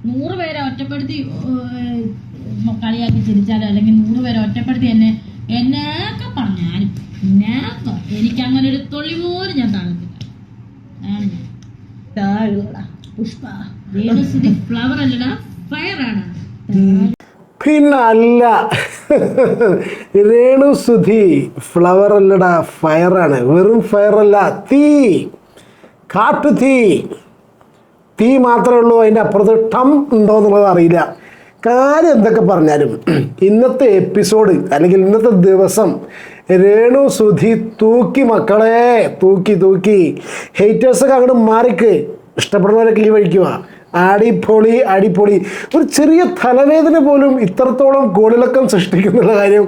100 പേരെ ഒറ്റപ്പെടുത്തി കളിയാക്കി ചിരിച്ചാലോ അല്ലെങ്കിൽ 100 പേരെ ഒറ്റപ്പെടുത്തി എന്നൊക്കെ പറഞ്ഞാലും എനിക്ക് അങ്ങനെ ഒരു തൊള്ളി പോലും ഞാൻ താഴത്തില്ല. പുഷ്പ രേണുസുതി ഫ്ലവർ അല്ലടാ, ഫയർ ആണ്. പിന്നല്ല, രേണുസുതി ഫ്ലവർ അല്ലടാ, ഫയറാണ്. വെറും ഫയറല്ല, തീ, കാട്ടു തീ. തീ മാത്രമേ ഉള്ളൂ, അതിൻ്റെ അപ്പുറത്ത് ടം ഉണ്ടോ എന്നുള്ളത് അറിയില്ല. കാര്യം എന്തൊക്കെ പറഞ്ഞാലും ഇന്നത്തെ എപ്പിസോഡ് അല്ലെങ്കിൽ ഇന്നത്തെ ദിവസം രേണുസുതി തൂക്കി മക്കളെ, തൂക്കി. ഹേറ്റേഴ്സൊക്കെ അങ്ങോട്ട് മാറിക്ക്, ഇഷ്ടപ്പെടുന്നവരൊക്കെ ഈ വഴിക്കുക. അടിപൊളി. ഒരു ചെറിയ തലവേദന പോലും ഇത്രത്തോളം കോളിളക്കം സൃഷ്ടിക്കുന്നുള്ള കാര്യം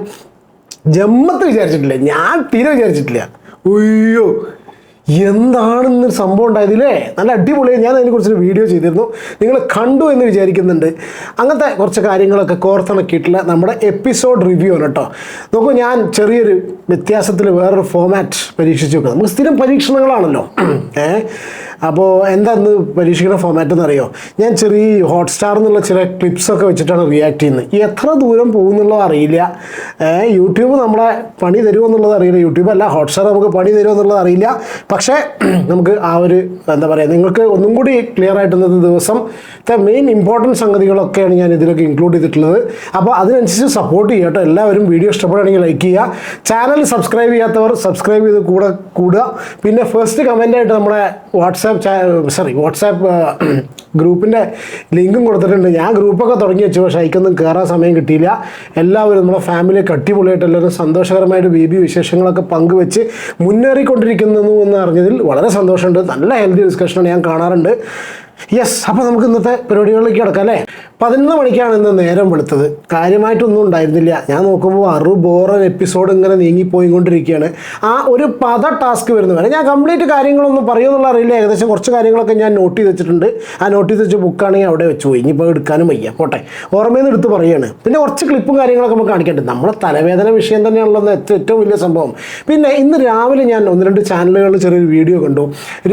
ജമ്മത്ത് വിചാരിച്ചിട്ടില്ല, ഞാൻ തീരെ വിചാരിച്ചിട്ടില്ല. അയ്യോ, എന്താണെന്നൊരു സംഭവം ഉണ്ടായതില്ലേ, നല്ല അടിപൊളിയായി. ഞാൻ അതിനെക്കുറിച്ചൊരു വീഡിയോ ചെയ്തിരുന്നു, നിങ്ങൾ കണ്ടു എന്ന് വിചാരിക്കുന്നുണ്ട്. അങ്ങനത്തെ കുറച്ച് കാര്യങ്ങളൊക്കെ കോർത്തിണക്കിയിട്ടുള്ള നമ്മുടെ എപ്പിസോഡ് റിവ്യൂ ആണ് കേട്ടോ. നോക്കൂ, ഞാൻ ചെറിയൊരു വ്യത്യാസത്തിൽ വേറൊരു ഫോമാറ്റ് പരീക്ഷിച്ച് നോക്കാം. നമുക്ക് സ്ഥിരം പരീക്ഷണങ്ങളാണല്ലോ. അപ്പോൾ എന്താന്ന് പരീക്ഷിക്കുന്ന ഫോമാറ്റ് എന്നറിയോ? ഞാൻ ചെറിയ ഹോട്ട്സ്റ്റാർ എന്നുള്ള ചില ക്ലിപ്സൊക്കെ വെച്ചിട്ടാണ് റിയാക്ട് ചെയ്യുന്നത്. എത്ര ദൂരം പോകുന്നുള്ളത് അറിയില്ല. യൂട്യൂബ് നമ്മളെ പണി തരുമോ എന്നുള്ളത് അറിയില്ല. യൂട്യൂബ് അല്ല, ഹോട്ട്സ്റ്റാർ നമുക്ക് പണി തരുമോ എന്നുള്ളത് അറിയില്ല. പക്ഷേ നമുക്ക് ആ ഒരു എന്താ പറയുക, നിങ്ങൾക്ക് ഒന്നും കൂടി ക്ലിയർ ആയിട്ട് ഇന്നത്തെ ദിവസം മെയിൻ ഇമ്പോർട്ടൻറ്റ് സംഗതികളൊക്കെയാണ് ഞാൻ ഇതിലൊക്കെ ഇൻക്ലൂഡ് ചെയ്തിട്ടുള്ളത്. അപ്പോൾ അതിനനുസരിച്ച് സപ്പോർട്ട് ചെയ്യുക കേട്ടോ. എല്ലാവരും വീഡിയോ ഇഷ്ടപ്പെടുകയാണെങ്കിൽ ലൈക്ക് ചെയ്യുക. ചാനൽ സബ്സ്ക്രൈബ് ചെയ്യാത്തവർ സബ്സ്ക്രൈബ് ചെയ്ത് കൂടുക. പിന്നെ ഫസ്റ്റ് കമൻ്റായിട്ട് നമ്മുടെ വാട്സാപ്പ് ഗ്രൂപ്പിൻ്റെ ലിങ്കും കൊടുത്തിട്ടുണ്ട്. ഞാൻ ഗ്രൂപ്പൊക്കെ തുടങ്ങി വെച്ചു, പക്ഷേ അതിക്കൊന്നും കയറാൻ സമയം കിട്ടിയില്ല. എല്ലാവരും നമ്മുടെ ഫാമിലി അടിപൊളിയായിട്ട് എല്ലാവരും സന്തോഷകരമായിട്ട് വിശേഷങ്ങളൊക്കെ പങ്കുവെച്ച് മുന്നേറിക്കൊണ്ടിരിക്കുന്നു എന്ന് അറിഞ്ഞതിൽ വളരെ സന്തോഷമുണ്ട്. നല്ല ഹെൽത്തി ഡിസ്കഷനാണ് ഞാൻ കാണാറുണ്ട്. യെസ്, അപ്പോൾ നമുക്ക് ഇന്നത്തെ പരിപാടികളിലേക്ക് കിടക്കാം അല്ലേ. 11 മണിക്കാണ് ഇന്ന് നേരം വെളുത്തത്. കാര്യമായിട്ടൊന്നും ഉണ്ടായിരുന്നില്ല. ഞാൻ നോക്കുമ്പോൾ ബോറൻ എപ്പിസോഡ് ഇങ്ങനെ നീങ്ങിപ്പോയിക്കൊണ്ടിരിക്കുകയാണ്. ആ ഒരു ടാസ്ക് വരുന്ന വരെ ഞാൻ കംപ്ലീറ്റ് കാര്യങ്ങളൊന്നും പറയുമെന്നുള്ള അറിയില്ല. ഏകദേശം കുറച്ച് കാര്യങ്ങളൊക്കെ ഞാൻ നോട്ട് ചെയ്ത് വെച്ചിട്ടുണ്ട്. ആ നോട്ട് ചെയ്ത് വെച്ച ബുക്കാണെങ്കിൽ അവിടെ വെച്ച് പോയി. ഇനിയിപ്പോൾ എടുക്കാനും വയ്യ, പോട്ടെ, ഓർമ്മയിൽ നിന്ന് എടുത്ത് പറയുകയാണ്. പിന്നെ കുറച്ച് ക്ലിപ്പും കാര്യങ്ങളൊക്കെ നമുക്ക് കാണിക്കട്ടെ. നമ്മളെ തലവേദന വിഷയം തന്നെയാണല്ലോ ഏറ്റവും വലിയ സംഭവം. പിന്നെ ഇന്ന് രാവിലെ ഞാൻ 1-2 ചാനലുകളിൽ ചെറിയൊരു വീഡിയോ കണ്ടു.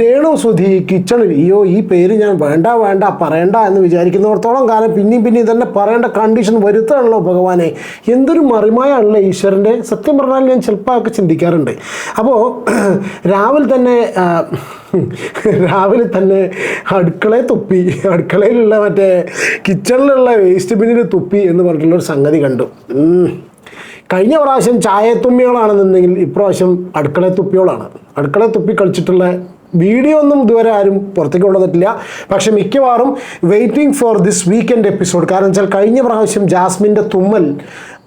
രേണുസുതി കിച്ചണിൽ. അയ്യോ, ഈ പേര് ഞാൻ വേണ്ട പറയണ്ട എന്ന് വിചാരിക്കുന്നിടത്തോളം കാലം പിന്നെയും ഇതന്നെ പറയേണ്ട കണ്ടീഷൻ വരുത്താണല്ലോ ഭഗവാനെ. എന്തൊരു മറിമായാണല്ലോ ഈശ്വരൻ്റെ. സത്യം പറഞ്ഞാൽ ഞാൻ ചിലപ്പോൾ ഒക്കെ ചിന്തിക്കാറുണ്ട്. അപ്പോൾ രാവിലെ തന്നെ അടുക്കളയിലുള്ള മറ്റേ കിച്ചണിലുള്ള വേസ്റ്റ് ബിന്നിൽ തുപ്പി എന്ന് പറഞ്ഞിട്ടുള്ളൊരു സംഗതി കണ്ടു. കഴിഞ്ഞ പ്രാവശ്യം ചായത്തുമ്മികളാണെന്നുണ്ടെങ്കിൽ ഇപ്രാവശ്യം അടുക്കളയിൽ തുപ്പിയോളാണ്. അടുക്കളയിൽ തുപ്പി കളിച്ചിട്ടുള്ള വീഡിയോ ഒന്നും ഇതുവരെ ആരും പുറത്തേക്ക് കൊണ്ടുവന്നിട്ടില്ല. പക്ഷെ മിക്കവാറും waiting for this weekend episode. കാരണം വെച്ചാൽ കഴിഞ്ഞ പ്രാവശ്യം ജാസ്മിൻ്റെ തുമ്മൽ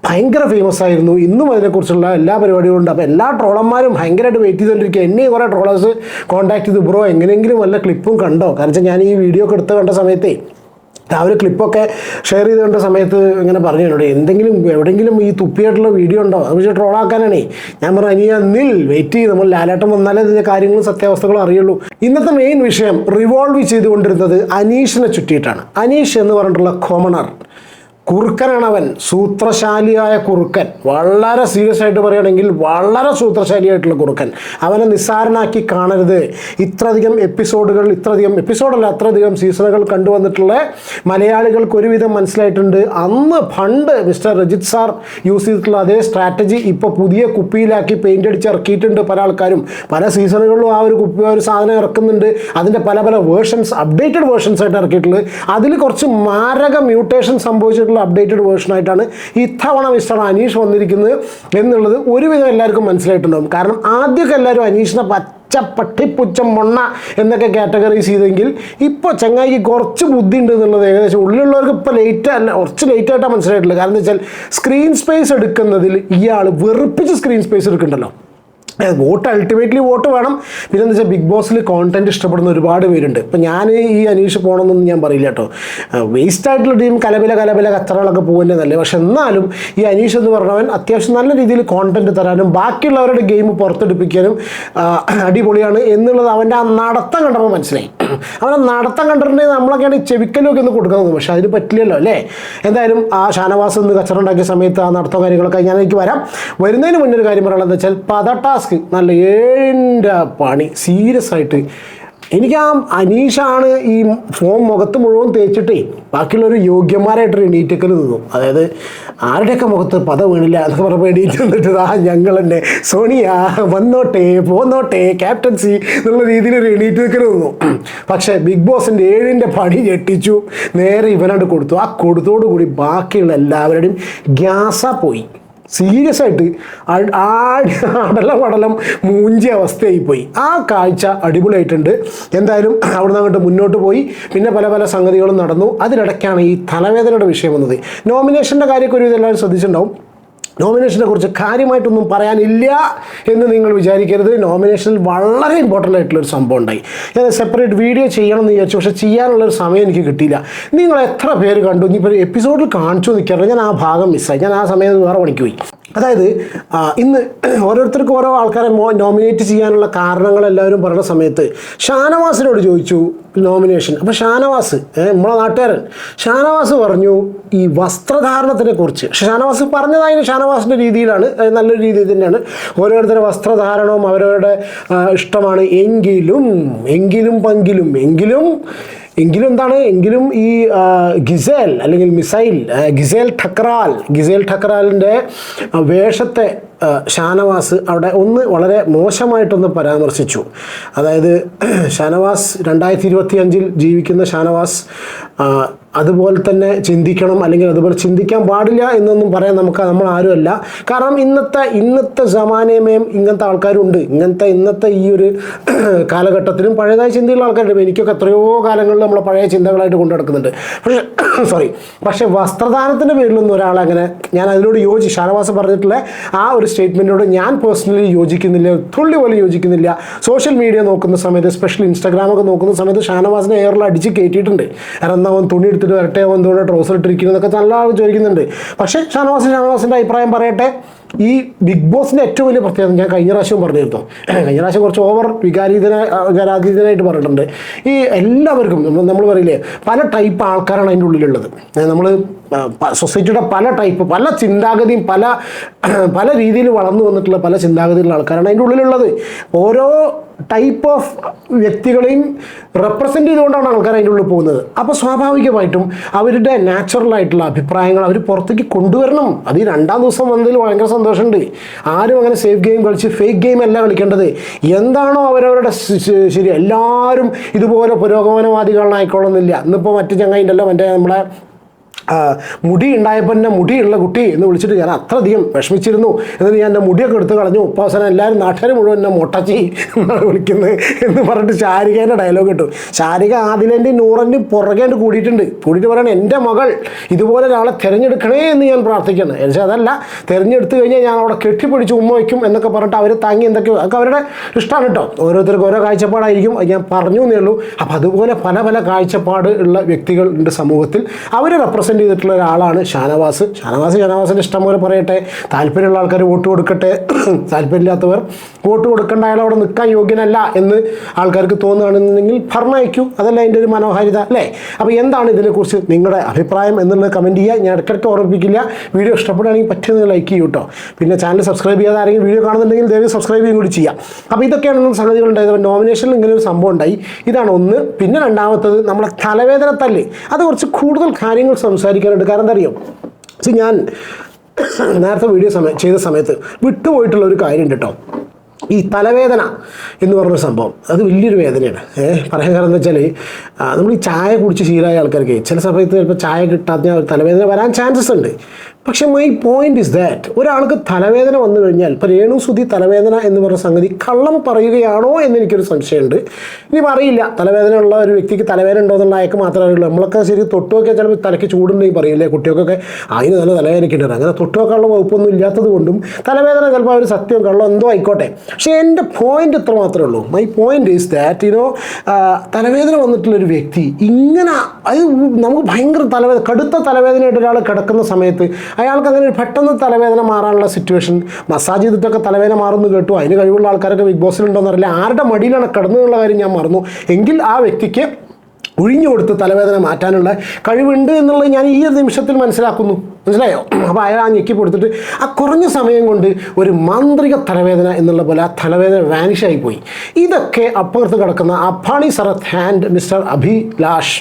ഭയങ്കര ഫേമസ് ആയിരുന്നു. ഇന്നും അതിനെക്കുറിച്ചുള്ള എല്ലാ പരിപാടികളും ഉണ്ട്. അപ്പോൾ എല്ലാ ട്രോളന്മാരും ഭയങ്കരമായിട്ട് വെയിറ്റ് ചെയ്തുകൊണ്ടിരിക്കുക. എന്നെയും കുറേ ട്രോളേഴ്സ് കോൺടാക്ട് ചെയ്തു, ബ്രോ എങ്ങനെയെങ്കിലും വല്ല ക്ലിപ്പും കണ്ടോ? കാരണം വെച്ചാൽ ഞാൻ ഈ വീഡിയോ ഒക്കെ എടുത്ത് കണ്ട സമയത്തേ ആ ഒരു ക്ലിപ്പൊക്കെ ഷെയർ ചെയ്ത് കണ്ട സമയത്ത് ഇങ്ങനെ പറഞ്ഞു എന്നോട്, എവിടെയെങ്കിലും ഈ തുപ്പിയായിട്ടുള്ള വീഡിയോ ഉണ്ടോ? അത് പക്ഷേ ട്രോളാക്കാനാണേ. ഞാൻ പറഞ്ഞു, അനിയ വെയിറ്റ് ചെയ്ത് നമ്മൾ ലാലേട്ടൻ വന്നാലേ ഇതിൻ്റെ കാര്യങ്ങളും സത്യാവസ്ഥകളും അറിയുള്ളൂ. ഇന്നത്തെ മെയിൻ വിഷയം റിവോൾവ് ചെയ്തുകൊണ്ടിരുന്നത് അനീഷിനെ ചുറ്റിയിട്ടാണ്. അനീഷ് എന്ന് പറഞ്ഞിട്ടുള്ള കോമണർ കുറുക്കനാണ് അവൻ, സൂത്രശാലിയായ കുറുക്കൻ. വളരെ സീരിയസ് ആയിട്ട് പറയുകയാണെങ്കിൽ വളരെ സൂത്രശാലിയായിട്ടുള്ള കുറുക്കൻ. അവനെ നിസ്സാരനാക്കി കാണരുത്. അത്രയധികം സീസണുകൾ കണ്ടുവന്നിട്ടുള്ള മലയാളികൾക്ക് ഒരുവിധം മനസ്സിലായിട്ടുണ്ട്. അന്ന് പണ്ട് മിസ്റ്റർ രജിത് സാർ യൂസ് ചെയ്തിട്ടുള്ള അതേ സ്ട്രാറ്റജി ഇപ്പോൾ പുതിയ കുപ്പിയിലാക്കി പെയിൻ്റ് അടിച്ച് ഇറക്കിയിട്ടുണ്ട് പല ആൾക്കാരും. പല സീസണുകളിലും ആ ഒരു സാധനം ഇറക്കുന്നുണ്ട്. അതിൻ്റെ പല വേർഷൻസ്, അപ്ഡേറ്റഡ് വേർഷൻസ് ആയിട്ട് ഇറക്കിയിട്ടുള്ളത്. അതിൽ കുറച്ച് മാരക മ്യൂട്ടേഷൻ സംഭവിച്ചിട്ടുള്ള അപ്ഡേറ്റഡ് വേർഷനായിട്ടാണ് ഇത്തവണ മിസ്റ്റർ അനീഷ് വന്നിരിക്കുന്നത് എന്നുള്ളത് ഒരുവിധം എല്ലാവർക്കും മനസ്സിലായിട്ടുണ്ടാകും. കാരണം ആദ്യമൊക്കെ എല്ലാവരും അനീഷിനെ പട്ടിപ്പുച്ചം മൊണ്ണ എന്നൊക്കെ കാറ്റഗറൈസ് ചെയ്തെങ്കിൽ ഇപ്പോൾ ചങ്ങായിക്ക് കുറച്ച് ബുദ്ധി ഉണ്ട് എന്നുള്ളത് ഏകദേശം ഉള്ളിലുള്ളവർക്ക് ഇപ്പോൾ കുറച്ച് ലേറ്റായിട്ടാണ് മനസ്സിലായിട്ടുള്ളത്. കാരണം എന്താ വെച്ചാൽ സ്ക്രീൻ സ്പേസ് എടുക്കുന്നതിൽ ഇയാൾ വെറുപ്പിച്ച് സ്ക്രീൻ സ്പേസ് എടുക്കുന്നുണ്ടല്ലോ. അൾട്ടിമേറ്റ്ലി വോട്ട് വേണം. പിന്നെ എന്താ വെച്ചാൽ ബിഗ് ബോസിൽ കോണ്ടന്റ് ഇഷ്ടപ്പെടുന്ന ഒരുപാട് പേരുണ്ട്. ഇപ്പം ഞാൻ ഈ അനീഷ് പോകണമെന്നൊന്നും ഞാൻ പറയില്ല കേട്ടോ. വേസ്റ്റ് ആയിട്ടുള്ള ടീം കലബില കച്ചറകളൊക്കെ പോകുന്നത് നല്ലത്. പക്ഷെ എന്നാലും ഈ അനീഷ് എന്ന് പറഞ്ഞവൻ അത്യാവശ്യം നല്ല രീതിയിൽ കോണ്ടന്റ് തരാനും ബാക്കിയുള്ളവരുടെ ഗെയിം പുറത്തെടുപ്പിക്കാനും അടിപൊളിയാണ് എന്നുള്ളത് അവൻ്റെ ആ നടത്തം കണ്ടപ്പോൾ മനസ്സിലായി. അവനെ നടത്തം കണ്ടിട്ടുണ്ടെങ്കിൽ നമ്മളൊക്കെയാണ് ചെവിക്കലൊക്കെ ഒന്ന് കൊടുക്കാൻ തോന്നും. പക്ഷെ അതിന് പറ്റില്ലല്ലോ അല്ലേ. എന്തായാലും ആ ഷാനവാസ് എന്ന് കച്ചറ ഉണ്ടാക്കിയ സമയത്ത് ആ നടത്തം കാര്യങ്ങളൊക്കെ ഞാൻ എനിക്ക് വരുന്നതിന് മുന്നൊരു കാര്യം പറയാനുള്ളത് വെച്ചാൽ ടാസ്ക് നല്ല 7 പണി സീരിയസ് ആയിട്ട് എനിക്ക് ആ അനീഷാണ് ഈ ഫോം മുഖത്ത് മുഴുവൻ തേച്ചിട്ടേ ബാക്കിയുള്ളൊരു യോഗ്യന്മാരായിട്ട് എണീറ്റക്കൽ നിന്നു. അതായത് ആരുടെയൊക്കെ മുഖത്ത് പത വീണില്ല എന്നൊക്കെ പറഞ്ഞപ്പോൾ എണീറ്റ് നിന്നിട്ട് ഞങ്ങൾ തന്നെ സോണിയ വന്നോട്ടെ പോന്നോട്ടെ ക്യാപ്റ്റൻസി എന്നുള്ള രീതിയിൽ ഒരു എണീറ്റ് നിൽക്കൽ നിന്നു. പക്ഷേ ബിഗ് ബോസിൻ്റെ 7ന്റെ പണി ഞെട്ടിച്ചു. നേരെ ഇവനോട് കൊടുത്തു. ആ കൊടുത്തോടുകൂടി ബാക്കിയുള്ള എല്ലാവരുടെയും ഗ്യാസാ പോയി. സീരിയസ് ആയിട്ട് അടലം മൂഞ്ചിയ അവസ്ഥയായിപ്പോയി. ആ കാഴ്ച അടിപൊളിയായിട്ടുണ്ട്. എന്തായാലും അവിടുന്ന് അങ്ങോട്ട് മുന്നോട്ട് പോയി. പിന്നെ പല പല സംഗതികളും നടന്നു. അതിനിടയ്ക്കാണ് ഈ തലവേദനയുടെ വിഷയം വന്നത്. നോമിനേഷൻ്റെ കാര്യമൊക്കെ ഒരു ഇതെല്ലാവരും ശ്രദ്ധിച്ചിട്ടുണ്ടാവും. നോമിനേഷനെ കുറിച്ച് കാര്യമായിട്ടൊന്നും പറയാനില്ല എന്ന് നിങ്ങൾ വിചാരിക്കരുത്. നോമിനേഷനിൽ വളരെ ഇമ്പോർട്ടൻ്റ് ആയിട്ടുള്ളൊരു സംഭവം ഉണ്ടായി. ഞാൻ സെപ്പറേറ്റ് വീഡിയോ ചെയ്യണം എന്ന് വിചാരിച്ചു. പക്ഷേ ചെയ്യാനുള്ളൊരു സമയം എനിക്ക് കിട്ടിയില്ല. നിങ്ങൾ എത്ര പേര് കണ്ടു? ഇനിയിപ്പോൾ എപ്പിസോഡിൽ കാണിച്ചു നിൽക്കാറില്ല. ഞാൻ ആ ഭാഗം മിസ്സായി. ഞാൻ ആ സമയത്ത് വേറെ പണിക്ക് പോയി. അതായത് ഇന്ന് ഓരോരുത്തർക്കും ഓരോ ആൾക്കാരെ നോമിനേറ്റ് ചെയ്യാനുള്ള കാരണങ്ങൾ എല്ലാവരും പറയുന്ന സമയത്ത് ഷാനവാസിനോട് ചോദിച്ചു നോമിനേഷൻ. അപ്പോൾ ഷാനവാസ് നമ്മളെ നാട്ടുകാരൻ ഷാനവാസ് പറഞ്ഞു ഈ വസ്ത്രധാരണത്തിനെ കുറിച്ച്. ഷാനവാസ് പറഞ്ഞതായിരുന്നു ഷാനവാസിൻ്റെ രീതിയിലാണ്, നല്ലൊരു രീതിയിൽ തന്നെയാണ്. ഓരോരുത്തരുടെ വസ്ത്രധാരണവും അവരവരുടെ ഇഷ്ടമാണ്. എങ്കിലും എന്താണ് ഈ ഗിസേൽ അല്ലെങ്കിൽ ഗിസേൽ ഠക്രാലിൻ്റെ വേഷത്തെ ഷാനവാസ് അവിടെ വളരെ മോശമായിട്ടൊന്ന് പരാമർശിച്ചു. അതായത് ഷാനവാസ് 2025 ജീവിക്കുന്ന ഷാനവാസ് അതുപോലെ തന്നെ ചിന്തിക്കണം, അല്ലെങ്കിൽ അതുപോലെ ചിന്തിക്കാൻ പാടില്ല എന്നൊന്നും പറയാൻ നമ്മൾ ആരുമല്ല. കാരണം ഇന്നത്തെ സമാനമേം ഇങ്ങനത്തെ ആൾക്കാരുണ്ട്. ഇന്നത്തെ ഈ ഒരു കാലഘട്ടത്തിലും പഴയതായ ചിന്തയുള്ള ആൾക്കാരുണ്ട്. എനിക്കൊക്കെ എത്രയോ കാലങ്ങളിൽ നമ്മളെ പഴയ ചിന്തകളായിട്ട് കൊണ്ടു നടക്കുന്നുണ്ട്. പക്ഷേ വസ്ത്രദാനത്തിൻ്റെ പേരിലൊന്നും ഒരാളങ്ങനെ ഞാൻ അതിനോട് ഷാനവാസ് പറഞ്ഞിട്ടുള്ള ആ ഒരു സ്റ്റേറ്റ്മെൻറ്റിനോട് ഞാൻ പേഴ്സണലി യോജിക്കുന്നില്ല, തുള്ളി പോലും യോജിക്കുന്നില്ല. സോഷ്യൽ മീഡിയ നോക്കുന്ന സമയത്ത്, സ്പെഷ്യലി ഇൻസ്റ്റാഗ്രാമൊക്കെ നോക്കുന്ന സമയത്ത് ഷാനവാസിനെ എയറിൽ അടിച്ച് കയറ്റിയിട്ടുണ്ട്. കാരണം അവൻ തുണി എടുത്തിട്ട് വരട്ടെ, അവൻ എന്തുകൊണ്ട് ട്രൗസർ ഇട്ടിരിക്കുന്നതൊക്കെ നല്ല ആൾ ചോദിക്കുന്നുണ്ട്. പക്ഷേ ഷാനവാസിൻ്റെ അഭിപ്രായം പറയട്ടെ. ഈ ബിഗ് ബോസിൻ്റെ ഏറ്റവും വലിയ പ്രത്യേകത ഞാൻ കഴിഞ്ഞ പ്രാവശ്യം പറഞ്ഞിരുന്നു. കഴിഞ്ഞ പ്രാവശ്യം കുറച്ച് ഓവർ വികാരാതീതനായിട്ട് പറഞ്ഞിട്ടുണ്ട്. ഈ എല്ലാവർക്കും നമ്മൾ പറയില്ലേ പല ടൈപ്പ് ആൾക്കാരാണ് അതിൻ്റെ ഉള്ളിലുള്ളത്. നമ്മൾ സൊസൈറ്റിയുടെ പല ചിന്താഗതിയും പല രീതിയിൽ വളർന്നു വന്നിട്ടുള്ള പല ചിന്താഗതിയിലുള്ള ആൾക്കാരാണ് അതിൻ്റെ ഉള്ളിലുള്ളത്. ഓരോ ടൈപ്പ് ഓഫ് വ്യക്തികളെയും റെപ്രസെൻ്റ് ചെയ്തുകൊണ്ടാണ് ആൾക്കാർ അതിൻ്റെ ഉള്ളിൽ പോകുന്നത്. അപ്പോൾ സ്വാഭാവികമായിട്ടും അവരുടെ നാച്ചുറലായിട്ടുള്ള അഭിപ്രായങ്ങൾ അവർ പുറത്തേക്ക് കൊണ്ടുവരണം. അത് ഈ 2ാം ദിവസം വന്നതിൽ ഭയങ്കര സന്തോഷമുണ്ട്. ആരും അങ്ങനെ സേഫ് ഗെയിം കളിച്ച് ഫേക്ക് ഗെയിം അല്ല കളിക്കേണ്ടത്. എന്താണോ അവരവരുടെ ശരി, എല്ലാവരും ഇതുപോലെ പുരോഗമനവാദികളായിക്കൊള്ളുന്നില്ല. ഇന്നിപ്പോൾ മറ്റു ചങ്ങായിണ്ടല്ലോ നമ്മളെ മുടി ഉണ്ടായപ്പോൾ എന്നെ മുടിയുള്ള കുട്ടി എന്ന് വിളിച്ചിട്ട് ഞാൻ അത്രയധികം വിഷമിച്ചിരുന്നു. എന്നിട്ട് ഞാൻ എൻ്റെ മുടിയൊക്കെ എടുത്ത് കളഞ്ഞു. അവസാനം എല്ലാവരും നാട്ടുകാർ മുഴുവൻ എന്നെ മൊട്ടച്ചി എന്നാണ് വിളിക്കുന്നത് എന്ന് പറഞ്ഞിട്ട് ശാരികേൻ്റെ ഡയലോഗ് കിട്ടും. ശാരിക ആദിലേൻ്റെയും നൂറിൻ്റെയും പുറകേണ്ട് കൂടിയിട്ട് പറയണം എൻ്റെ മകൾ ഇതുപോലെ ഒരാളെ തിരഞ്ഞെടുക്കണേ എന്ന് ഞാൻ പ്രാർത്ഥിക്കണം. പക്ഷേ അതല്ല, തിരഞ്ഞെടുത്ത് കഴിഞ്ഞാൽ ഞാൻ അവിടെ കെട്ടിപ്പിടിച്ച് ഉമ്മ വയ്ക്കും എന്നൊക്കെ പറഞ്ഞിട്ട് അവർ താങ്ങി എന്തൊക്കെയോ അതൊക്കെ അവരുടെ ഇഷ്ടമാണ് കേട്ടോ. ഓരോരുത്തർക്കും ഓരോ കാഴ്ചപ്പാടായിരിക്കും. അത് ഞാൻ പറഞ്ഞു എന്നേ ഉള്ളൂ. അപ്പോൾ അതുപോലെ പല കാഴ്ചപ്പാട് ഉള്ള വ്യക്തികളുണ്ട് സമൂഹത്തിൽ. അവർ റെപ്രസെൻ്റ് ചെയ്തിട്ടുള്ള ഒരാളാണ് ഷാനവാസിൻ്റെ ഇഷ്ടം പോലെ പറയട്ടെ. താല്പര്യമുള്ള ആൾക്കാർ വോട്ട് കൊടുക്കട്ടെ, താല്പര്യമില്ലാത്തവർ വോട്ട് കൊടുക്കേണ്ട, അയാൾ അവിടെ നിൽക്കാൻ യോഗ്യനല്ല എന്ന് ആൾക്കാർക്ക് തോന്നുകയാണെന്നുണ്ടെങ്കിൽ ഭരണയക്കൂ. അതല്ല അതിൻ്റെ ഒരു മനോഹാരിത അല്ലേ? അപ്പോൾ എന്താണ് ഇതിനെക്കുറിച്ച് നിങ്ങളുടെ അഭിപ്രായം എന്നുള്ളത് കമൻറ്റ് ചെയ്യുക. ഞാൻ ഇടയ്ക്കിടയ്ക്ക് ഓർമ്മിപ്പിക്കില്ല. വീഡിയോ ഇഷ്ടപ്പെടുകയാണെങ്കിൽ പറ്റുന്നത് ലൈക്ക് ചെയ്യൂ കേട്ടോ. പിന്നെ ചാനൽ സബ്സ്ക്രൈബ് ചെയ്യാതെ ആരെങ്കിലും വീഡിയോ കാണുന്നുണ്ടെങ്കിൽ ദയവായി സബ്സ്ക്രൈബ് ചെയ്യുകയും കൂടി ചെയ്യാം. അപ്പോൾ ഇതൊക്കെയാണ് സംഗതികൾ ഉണ്ടായത്. നോമിനേഷനിൽ ഇങ്ങനെ ഒരു സംഭവം ഉണ്ടായി. ഇതാണ് ഒന്ന്. പിന്നെ രണ്ടാമത്തത് നമ്മളെ തലവേദന തല്ല്. അത് കുറച്ച് കൂടുതൽ കാര്യങ്ങൾ സംസാരിക്കാനുണ്ട്. കാരണം എന്താ അറിയോ, ഞാൻ നേരത്തെ വീഡിയോ ചെയ്ത സമയത്ത് വിട്ടുപോയിട്ടുള്ള ഒരു കാര്യമുണ്ട് കേട്ടോ. ഈ തലവേദന എന്ന് പറഞ്ഞൊരു സംഭവം അത് വലിയൊരു വേദനയാണ്. പറയാൻ കാരണം എന്താ വെച്ചാൽ നമ്മൾ ഈ ചായ കുടിച്ച് ശീലമായ ആൾക്കാർക്ക് ചില സമയത്ത് ചിലപ്പോൾ ചായ കിട്ടാത്ത തലവേദന വരാൻ ചാൻസസ് ഉണ്ട്. പക്ഷേ മൈ പോയിന്റ് ഇസ് ദാറ്റ് ഒരാൾക്ക് തലവേദന വന്നു കഴിഞ്ഞാൽ ഇപ്പോൾ രേണുസുതി തലവേദന എന്ന് പറഞ്ഞ സംഗതി കള്ളം പറയുകയാണോ എന്നെനിക്കൊരു സംശയമുണ്ട്. ഇനിയിപ്പോൾ അറിയില്ല, തലവേദന ഉള്ള ഒരു വ്യക്തിക്ക് തലവേദന ഉണ്ടോ എന്നുള്ള അയക്ക് മാത്രമേ അറിയുള്ളൂ. നമ്മളൊക്കെ ശരി തൊട്ടുവൊക്കെ ചിലപ്പോൾ തലയ്ക്ക് ചൂടുണ്ടെങ്കിൽ പറയില്ലേ, കുട്ടികൾക്കൊക്കെ അതിന് നല്ല തലവേദനയ്ക്കുണ്ട്. അങ്ങനെ തൊട്ടുവെക്കാനുള്ള വകുപ്പൊന്നും ഇല്ലാത്തത് കൊണ്ടും തലവേദന ചിലപ്പോൾ അവർ സത്യം കള്ളം എന്തോ ആയിക്കോട്ടെ. പക്ഷേ എൻ്റെ പോയിന്റ് ഇത്ര മാത്രമേ ഉള്ളൂ. മൈ പോയിന്റ് ഈസ് ദാറ്റ് തലവേദന വന്നിട്ടുള്ളൊരു വ്യക്തി ഇങ്ങനെ അത് നമുക്ക് ഭയങ്കര കടുത്ത തലവേദനയായിട്ട് ഒരാൾ കിടക്കുന്ന സമയത്ത് അയാൾക്ക് അങ്ങനെ പെട്ടെന്ന് തലവേദന മാറാനുള്ള സിറ്റുവേഷൻ മസാജ് ചെയ്തിട്ടൊക്കെ തലവേദന മാറുമെന്ന് കേട്ടു. അതിന് കഴിവുള്ള ആൾക്കാരൊക്കെ ബിഗ് ബോസിലുണ്ടോയെന്ന് അറിയില്ല. ആരുടെ മടിയിലാണ് കിടന്നതെന്നുള്ള കാര്യം ഞാൻ മറന്നു. എങ്കിൽ ആ വ്യക്തിക്ക് ഒഴിഞ്ഞു കൊടുത്ത് തലവേദന മാറ്റാനുള്ള കഴിവുണ്ട് എന്നുള്ളത് ഞാൻ ഈ ഒരു നിമിഷത്തിൽ മനസ്സിലാക്കുന്നു. മനസ്സിലായോ? അപ്പോൾ അയാൾ ആ ഞെക്കി കൊടുത്തിട്ട് ആ കുറഞ്ഞ സമയം കൊണ്ട് ഒരു മാന്ത്രിക തലവേദന എന്നുള്ള പോലെ ആ തലവേദന വാനിഷായി പോയി. ഇതൊക്കെ അപ്പുറത്ത് കിടക്കുന്ന Appani Sarath and mister Abhilash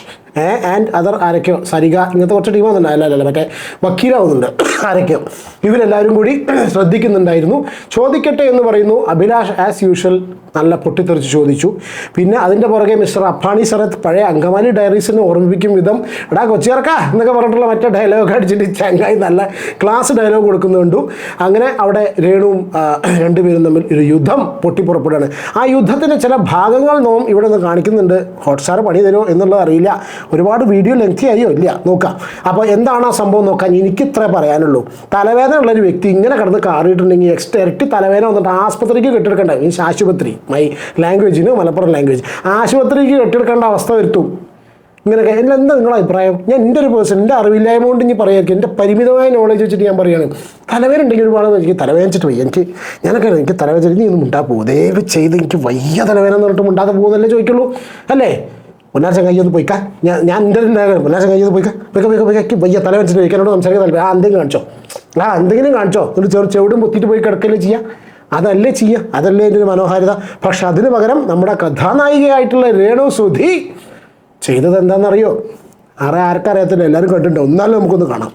and other ആരൊക്കെയോ, സരിക, ഇങ്ങനത്തെ കുറച്ച് ടീമാകുന്നുണ്ട്. അല്ല മറ്റേ വക്കീലാവുന്നുണ്ട് ആരൊക്കെയോ, ഇവരെല്ലാവരും കൂടി ശ്രദ്ധിക്കുന്നുണ്ടായിരുന്നു. ചോദിക്കട്ടെ എന്ന് പറയുന്നു. അഭിലാഷ് ആസ് യൂഷ്വൽ നല്ല പൊട്ടിത്തെറിച്ച് ചോദിച്ചു. പിന്നെ അതിൻ്റെ പുറകെ മിസ്റ്റർ അപ്പാണി സരത്ത് പഴയ അങ്കമാലി ഡയറീസിനെ ഓർമ്മിപ്പിക്കും വിധം എടാ കൊച്ചിയർക്ക എന്നൊക്കെ പറഞ്ഞിട്ടുള്ള മറ്റേ ഡയലോഗ് അടിച്ചിട്ട് ചങ്ങായി നല്ല ക്ലാസ് ഡയലോഗ് കൊടുക്കുന്നുണ്ട്. അങ്ങനെ അവിടെ രേണുവും രണ്ടുപേരും തമ്മിൽ ഒരു യുദ്ധം പൊട്ടിപ്പുറപ്പെടുകയാണ്. ആ യുദ്ധത്തിൻ്റെ ചില ഭാഗങ്ങൾ നോം ഇവിടെ നിന്ന് കാണിക്കുന്നുണ്ട്. ഹോട്ട്സ്റ്റാർ പണി തരുമോ എന്നുള്ളത് അറിയില്ല. ഒരുപാട് വീഡിയോ ലെങ്തി ആയോ ഇല്ല നോക്കാം. അപ്പോൾ എന്താണ് ആ സംഭവം നോക്കാൻ എനിക്ക് ഇത്ര പറയാനുള്ളൂ. തലവേദന ഉള്ളൊരു വ്യക്തി ഇങ്ങനെ കിടന്ന് കാറിയിട്ടുണ്ടെങ്കിൽ ഇരട്ടി തലവേദന വന്നിട്ട് ആസ്പത്രിക്ക് കെട്ടിയെടുക്കേണ്ട, മീൻസ് ആശുപത്രി, മൈ ലാംഗ്വേജിന് മലപ്പുറം ലാംഗ്വേജ്, ആശുപത്രിക്ക് കെട്ടിയെടുക്കേണ്ട അവസ്ഥ വരുത്തും. ഇങ്ങനെയൊക്കെ എന്താ നിങ്ങളുടെ അഭിപ്രായം? ഞാൻ എൻ്റെ ഒരു പേഴ്സൺ, എൻ്റെ അറിവില്ലായ്മ കൊണ്ട് ഇനി പറയായിരിക്കും, എൻ്റെ പരിമിതമായ നോളേജ് വെച്ചിട്ട് ഞാൻ പറയുകയാണ്. തലവേദന ഉണ്ടെങ്കിൽ ഒരുപാട് എനിക്ക് തലവേദനിച്ചിട്ട് വയ്യ, എനിക്ക് തലവേദന നീ ഒന്നും മുണ്ടാ പോകും, ദയവ് ചെയ്ത് എനിക്ക് വയ്യ തലവേദന എന്ന് പറഞ്ഞിട്ട് മുണ്ടാതെ പോകുന്നല്ലേ ചോദിക്കുള്ളൂ അല്ലേ? പൊന്നാഴ്ച കയ്യൊന്ന് പോയിക്കാ, ഞാൻ എൻ്റെ പൊന്നാഴ്ച കയ്യൊന്ന് പോയിക്കാ വയ്യ തലവെച്ചിട്ട് വയ്ക്കാനോട് സംസാരിക്കാൻ താല്പര്യം. എന്തെങ്കിലും കാണിച്ചോ എന്നിട്ട് ചെവിടും പൊത്തിയിട്ട് പോയി കിടക്കല്ലേ ചെയ്യുക? അതല്ലേ ചെയ്യുക? അതല്ലേ എൻ്റെ ഒരു മനോഹാരിത. പക്ഷെ അതിന് പകരം നമ്മുടെ കഥാനായികയായിട്ടുള്ള രേണു സുധി ചെയ്തത് എന്താണെന്നറിയോ? ആർക്കറിയത്തില്ല, എല്ലാവരും കണ്ടിട്ടുണ്ട്. ഒന്നാലും നമുക്കൊന്ന് കാണാം.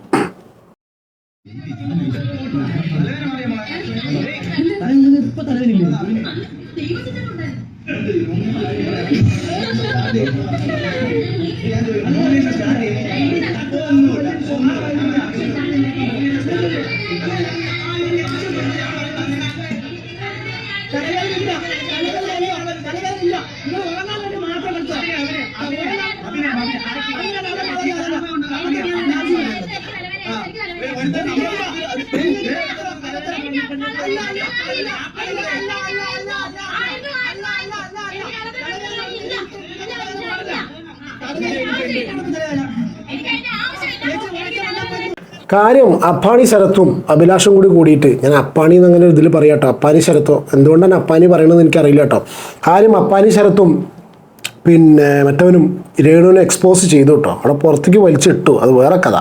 കാര്യം അപ്പാണി ശരത്തും അഭിലാഷും കൂടിയിട്ട്, ഞാൻ അപ്പാണി എന്നങ്ങനെ ഇതിൽ പറയാം കേട്ടോ, അപ്പാനി ശരത്തോ, എന്തുകൊണ്ടാണ് അപ്പാനി പറയണമെന്ന് എനിക്കറിയില്ല കേട്ടോ. കാര്യം അപ്പാനി ശരത്തും പിന്നെ മറ്റവനും രേണുവിനെ എക്സ്പോസ് ചെയ്തു കേട്ടോ, അവിടെ പുറത്തേക്ക് വലിച്ചിട്ടു, അത് വേറെ കഥ.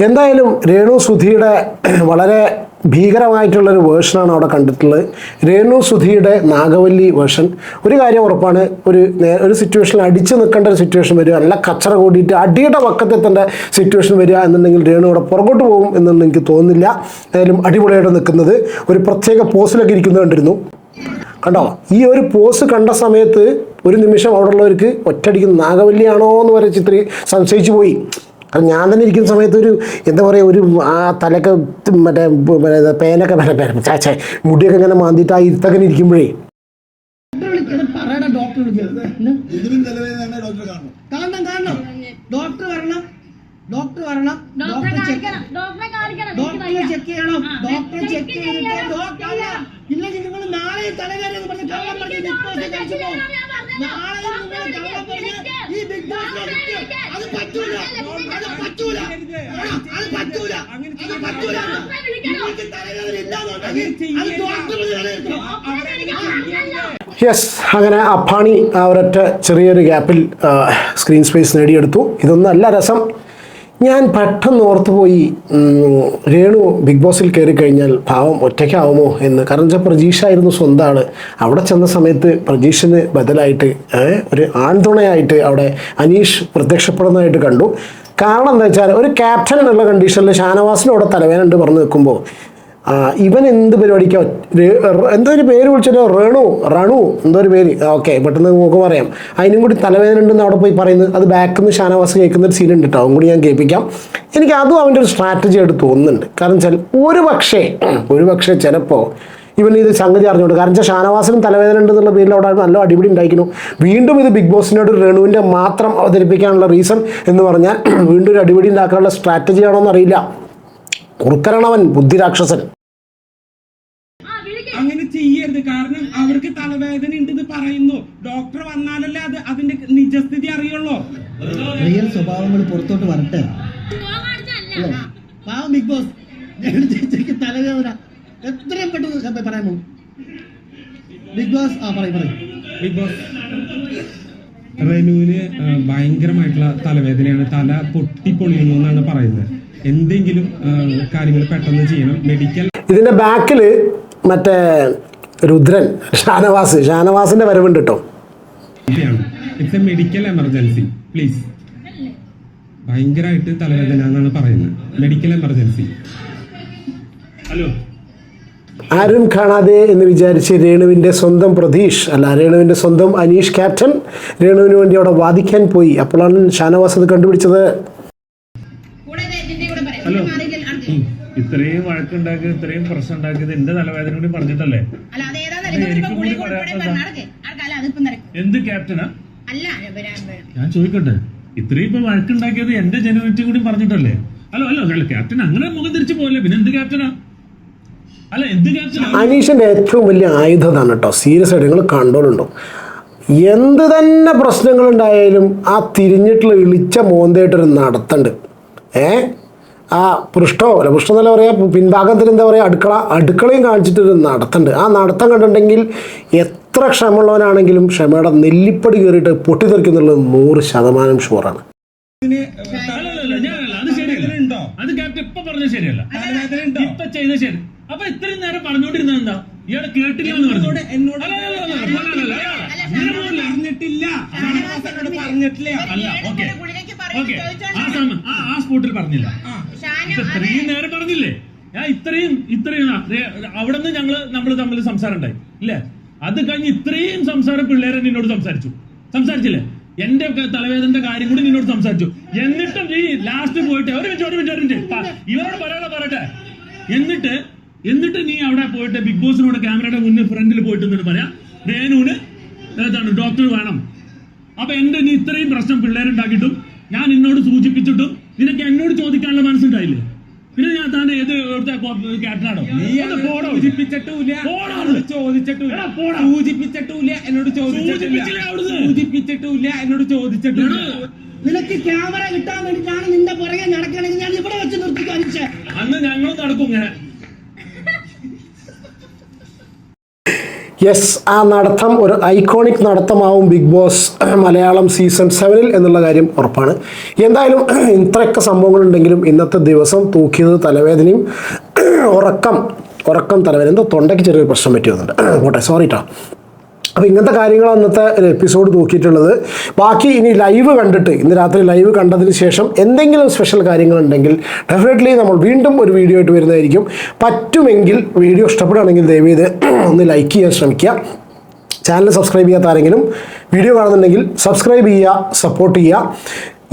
എന്തായാലും രേണു സുധിയുടെ വളരെ ഭീകരമായിട്ടുള്ളൊരു വേർഷനാണ് അവിടെ കണ്ടിട്ടുള്ളത്. രേണു സുധിയുടെ നാഗവല്ലി വേർഷൻ. ഒരു കാര്യം ഉറപ്പാണ്, ഒരു സിറ്റുവേഷനിൽ അടിച്ചു നിൽക്കേണ്ട ഒരു സിറ്റുവേഷൻ വരിക, നല്ല കച്ചറ കൂടിയിട്ട് അടിയുടെ പക്കത്തെത്തേണ്ട സിറ്റുവേഷൻ വരിക എന്നുണ്ടെങ്കിൽ രേണു അവിടെ പുറകോട്ട് പോകും എന്നൊന്നും എനിക്ക് തോന്നുന്നില്ല. ഏതായാലും അടിപൊളിയായിട്ട് നിൽക്കുന്നത് ഒരു പ്രത്യേക പോസിലൊക്കെ ഇരിക്കുന്നത് കണ്ടിരുന്നു. കണ്ടോ, ഈ ഒരു പോസ് കണ്ട സമയത്ത് ഒരു നിമിഷം അവിടെ ഉള്ളവർക്ക് ഒറ്റയടിക്ക് നാഗവല്ലിയാണോ എന്ന് വരെ ചിത്രി സംശയിച്ചു പോയി. അത് ഞാൻ തന്നെ ഇരിക്കുന്ന സമയത്ത് ഒരു എന്താ പറയുക, ഒരു ആ തലയൊക്കെ മറ്റേ പേനൊക്കെ ചാച്ചേ മുടിയൊക്കെ ഇങ്ങനെ മാന്തിയിട്ട് ആ ഇരുത്തങ്ങനെ ഇരിക്കുമ്പോഴേ ഡോക്ടർ വരണം, ഡോക്ടറെ ചെക്ക് ചെയ്യണം, ഡോക്ടറെ ചെക്ക് ചെയ്തിട്ട് ഡോക്ടർ ഇല്ലെങ്കിൽ നിങ്ങൾ നാളെ തലവേദന പറഞ്ഞ് കള്ളം പറഞ്ഞ് ബിഗ് ബോസ് കഴിച്ചപ്പോ നാളെ നിങ്ങൾ കള്ളം പറഞ്ഞ് ഈ ബിഗ് ബോസ് അത് പറ്റൂല, അത് പറ്റൂല, അത് പറ്റൂല, അത് പറ്റൂല. നിങ്ങൾക്ക് തലവേദന ഇല്ലാന്നുണ്ടെങ്കിൽ അത് ഡോക്ടർ യെസ്. അങ്ങനെ അപ്പാണി ആ ഒരൊറ്റ ചെറിയൊരു ഗ്യാപ്പിൽ സ്ക്രീൻ സ്പേസ് നേടിയെടുത്തു. ഇതൊന്നല്ല രസം. ഞാൻ പെട്ടെന്ന് ഓർത്തുപോയി, രേണു ബിഗ് ബോസിൽ കയറി കഴിഞ്ഞാൽ പാവം ഒറ്റയ്ക്കാവുമോ എന്ന്. കാരണം വെച്ചാൽ പ്രജീഷായിരുന്നു സ്വന്തം ആൾ. അവിടെ ചെന്ന സമയത്ത് പ്രജീഷിന് ബദലായിട്ട് ഒരു ആൺതുണയായിട്ട് അവിടെ അനീഷ് പ്രത്യക്ഷപ്പെടുന്നതായിട്ട് കണ്ടു. കാരണം എന്താ വെച്ചാൽ ഒരു ക്യാപ്റ്റൻ എന്നുള്ള കണ്ടീഷനിൽ ഷാനവാസിനോടെ തലവേദന ഉണ്ട് പറഞ്ഞു നിൽക്കുമ്പോൾ ഇവൻ എന്ത് പരിപാടിക്കോ എന്തോ ഒരു പേര് വിളിച്ചല്ലോ, റണു എന്തോ ഒരു പേര്, ഓക്കെ പെട്ടെന്ന് നമുക്ക് പറയാം, അതിനും കൂടി തലവേദന ഉണ്ടെന്ന് അവിടെ പോയി പറയുന്നത്. അത് ബാക്കിൽ നിന്ന് ഷാനവാസ് കേൾക്കുന്ന ഒരു സീൻ ഉണ്ട് കേട്ടോ, അതും കൂടി ഞാൻ കേൾപ്പിക്കാം. എനിക്ക് അതും അവൻ്റെ ഒരു സ്ട്രാറ്റജി ആയിട്ട് തോന്നുന്നുണ്ട്. കാരണം വെച്ചാൽ ഒരു പക്ഷേ ചിലപ്പോൾ ഇവൻ ഇത് സംഗതി അറിഞ്ഞുകൊണ്ട്, കാരണം വെച്ചാൽ ഷാനവാസിനും തലവേദന ഉണ്ടെന്നുള്ള പേരിൽ അവിടെ നല്ല അടിപിടി ഉണ്ടായിരിക്കുന്നു. വീണ്ടും ഇത് ബിഗ് ബോസിനോട് റണുവിൻ്റെ മാത്രം അവതരിപ്പിക്കാനുള്ള റീസൺ എന്ന് പറഞ്ഞാൽ വീണ്ടും ഒരു അടിപിടി ഉണ്ടാക്കാനുള്ള സ്ട്രാറ്റജി ആണോ എന്നറിയില്ല. കുറുക്കനാണവൻ, ബുദ്ധിരാക്ഷസൻ. അങ്ങനെ ചെയ്യരുത്. കാരണം അവർക്ക് തലവേദന ഉണ്ടെന്ന് പറയുന്നു. ഡോക്ടർ വന്നാലല്ലേ അതിന്റെ നിജസ്ഥിതി അറിയുള്ളൂ. റിയൽ സ്വഭാവങ്ങൾ പുറത്തോട്ട് വരട്ടെ. പോകാടിച്ചല്ല. പാവം ബിഗ് ബോസ്, ഞങ്ങളുടെ ചേച്ചിക്ക് തലവേദന എത്രയും പെട്ടെന്ന് പറയാമോ ബിഗ് ബോസ്? പറയും. ബിഗ് ബോസ്, റെനുവിന് ഭയങ്കരമായിട്ടുള്ള തലവേദനയാണ്, തല പൊട്ടിപ്പൊളിയുന്നു എന്നാണ് പറയുന്നത്. എന്തെങ്കിലും കാര്യങ്ങൾ പെട്ടെന്ന് ചെയ്യണം. മെഡിക്കൽ ഇതിന്റെ ബാക്കിൽ മറ്റേ രുദ്രൻ ഷാനവാസിന്റെ വരവുണ്ട് കേട്ടോ. It's A medical emergency please. ഭയങ്കരമായിട്ട് തലവേദന എന്നാണ് പറയുന്നത്. Medical emergency. ഹലോ, ആരും കാണാതെ എന്ന് വിചാരിച്ച് രേണുവിൻ്റെ സ്വന്തം പ്രതീഷ് രേണുവിൻ്റെ സ്വന്തം അനീഷ് ക്യാപ്റ്റൻ രേണുവിന് വേണ്ടി അവിടെ വാദിക്കാൻ പോയി. അപ്പോഴാണ് ഷാനവാസ് അത് കണ്ടുപിടിച്ചത്. ഹലോ, ഇത്രയും വഴക്കുണ്ടാക്കിയത്, ഇത്രയും പ്രശ്നം ഉണ്ടാക്കിയത് എന്റെ തലവേദന കൂടി പറഞ്ഞിട്ടല്ലേ? എന്ത് ക്യാപ്റ്റനാ? ഞാൻ ചോദിക്കട്ടെ, ഇത്രയും ഇപ്പൊ വഴക്കുണ്ടാക്കിയത് എന്റെ ജനുവിറ്റി കൂടി പറഞ്ഞിട്ടല്ലേ? അല്ല ക്യാപ്റ്റൻ അങ്ങനെ മുഖം തിരിച്ചു പോകല്ലേ, പിന്നെ എന്ത് ക്യാപ്റ്റനാ? അല്ല എന്ത് ക്യാപ്റ്റനാ? അനീഷിന്റെ ഏറ്റവും വലിയ ആയുധമാണ് കേട്ടോ. സീരിയസ് ആയിട്ട് നിങ്ങൾ കണ്ടോളുണ്ടോ, എന്ത് തന്നെ പ്രശ്നങ്ങളുണ്ടായാലും ആ തിരിഞ്ഞിട്ടുള്ള ഇളിച്ച മോന്തയായിട്ടൊരു നടത്തുണ്ട്. ആ പൃഷ്ഠം എന്നല്ല പറയുക, പിൻഭാഗത്തിൽ എന്താ പറയുക, അടുക്കളയും കാണിച്ചിട്ടൊരു നടത്തുണ്ട്. ആ നടത്തം കണ്ടിട്ടുണ്ടെങ്കിൽ എത്ര ക്ഷമയുള്ളവനാണെങ്കിലും ക്ഷമയുടെ നെല്ലിപ്പടി കയറിയിട്ട് പൊട്ടിത്തെറിക്കുന്നുള്ളത് 100% ഷുവറാണ്. അത് ക്യാപ്റ്റൻ ഇപ്പൊ പറഞ്ഞ ശരിയല്ല, ഇപ്പൊ ചെയ്ത ശരി. അപ്പൊ ഇത്രയും നേരം പറഞ്ഞോണ്ടിരുന്നത് എന്താ? ഇയാളെ കേട്ടില്ല എന്ന് പറഞ്ഞിട്ടില്ല. അല്ല ഓക്കെ, ആ സ്പോട്ടിൽ പറഞ്ഞില്ല. ഇത്രയും നേരം പറഞ്ഞില്ലേ? ഞാൻ ഇത്രയും അവിടെ നിന്ന് നമ്മൾ തമ്മിൽ സംസാരം ഉണ്ടായി ഇല്ലേ? അത് കഴിഞ്ഞ് ഇത്രയും സംസാരം പിള്ളേരെ നിന്നോട് സംസാരിച്ചില്ലേ? എന്റെ തലവേദനന്റെ കാര്യം കൂടി നിന്നോട് സംസാരിച്ചു. എന്നിട്ടും നീ ലാസ്റ്റ് പോയിട്ട് ഒരു മിനിറ്റ് ഇവരോട് പറയട്ടെ. എന്നിട്ട് നീ അവിടെ പോയിട്ട് ബിഗ് ബോസിനോട് ക്യാമറയുടെ മുന്നിൽ ഫ്രണ്ടിൽ പോയിട്ട് എന്നിട്ട് പറയാം രേണുവിന് ഡോക്ടർ വേണം. അപ്പൊ നീ ഇത്രയും പ്രശ്നം പിള്ളേരുണ്ടാക്കിയിട്ടും ഞാൻ നിന്നോട് സൂചിപ്പിച്ചിട്ടും നിനക്ക് എന്നോട് ചോദിക്കാനുള്ള മനസ്സുണ്ടായില്ലേ? പിന്നെ ഞാൻ താനെ ഏത് ക്യാപ്റ്റനാണോ? സൂചിപ്പിച്ചിട്ടില്ല, എന്നോട് ചോദിച്ചിട്ടില്ല. നിനക്ക് ക്യാമറ കിട്ടാൻ വേണ്ടിട്ടാണ് നിന്റെ പുറകെ നടക്കണമെങ്കിൽ ഞാൻ ഇവിടെ വെച്ച് നിർത്തി കാണിച്ചേ. അന്ന് ഞങ്ങൾ നടക്കും ഇങ്ങനെ. യെസ്, ആ നടത്തം ഒരു ഐക്കോണിക് നടത്തമാവും ബിഗ് ബോസ് മലയാളം സീസൺ 7 എന്നുള്ള കാര്യം ഉറപ്പാണ്. എന്തായാലും ഇത്രയൊക്കെ സംഭവങ്ങളുണ്ടെങ്കിലും ഇന്നത്തെ ദിവസം തൂക്കിയത് തലവേദനയും ഉറക്കം തലവേദന, എന്തോ തൊണ്ടയ്ക്ക് ചെറിയൊരു പ്രശ്നം പറ്റി പോട്ടെ, സോറി കേട്ടോ. അപ്പോൾ ഇങ്ങനത്തെ കാര്യങ്ങളാണ് ഇന്നത്തെ ഒരു എപ്പിസോഡ് നോക്കിയിട്ടുള്ളത്. ബാക്കി ഇനി ലൈവ് കണ്ടിട്ട്, ഇന്ന് രാത്രി ലൈവ് കണ്ടതിന് ശേഷം എന്തെങ്കിലും സ്പെഷ്യൽ കാര്യങ്ങളുണ്ടെങ്കിൽ ഡെഫിനറ്റ്ലി നമ്മൾ വീണ്ടും ഒരു വീഡിയോ ആയിട്ട് വരുന്നതായിരിക്കും. പറ്റുമെങ്കിൽ വീഡിയോ ഇഷ്ടപ്പെടുകയാണെങ്കിൽ ദയവേത് ഒന്ന് ലൈക്ക് ചെയ്യാൻ ശ്രമിക്കുക. ചാനൽ സബ്സ്ക്രൈബ് ചെയ്യാത്ത ആരെങ്കിലും വീഡിയോ കാണുന്നുണ്ടെങ്കിൽ സബ്സ്ക്രൈബ് ചെയ്യുക, സപ്പോർട്ട് ചെയ്യുക.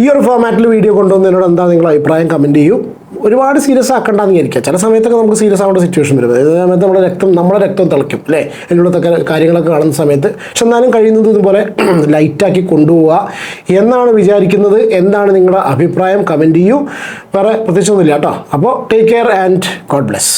ഈ ഒരു ഫോർമാറ്റിൽ വീഡിയോ കൊണ്ടുവന്നതിനോട് എന്താ നിങ്ങളുടെ അഭിപ്രായം കമൻറ്റ് ചെയ്യൂ. ഒരുപാട് സീരിയസ് ആക്കണ്ടെന്ന് വിചാരിക്കുക. ചില സമയത്തൊക്കെ നമുക്ക് സീരിയസ് ആവേണ്ട സിറ്റുവേഷൻ വരും. അതേ സമയത്ത് നമ്മുടെ രക്തം തിളയ്ക്കും അല്ലേ, അതിനുള്ളതൊക്കെ കാര്യങ്ങളൊക്കെ കാണുന്ന സമയത്ത്. പക്ഷെ എന്നാലും കഴിയുന്നത് ഇതുപോലെ ലൈറ്റാക്കി കൊണ്ടുപോവുക എന്നാണ് വിചാരിക്കുന്നത്. എന്താണ് നിങ്ങളുടെ അഭിപ്രായം കമൻറ്റ് ചെയ്യൂ. വേറെ പ്രത്യേകിച്ചൊന്നുമില്ല കേട്ടോ. അപ്പോൾ take care and God bless.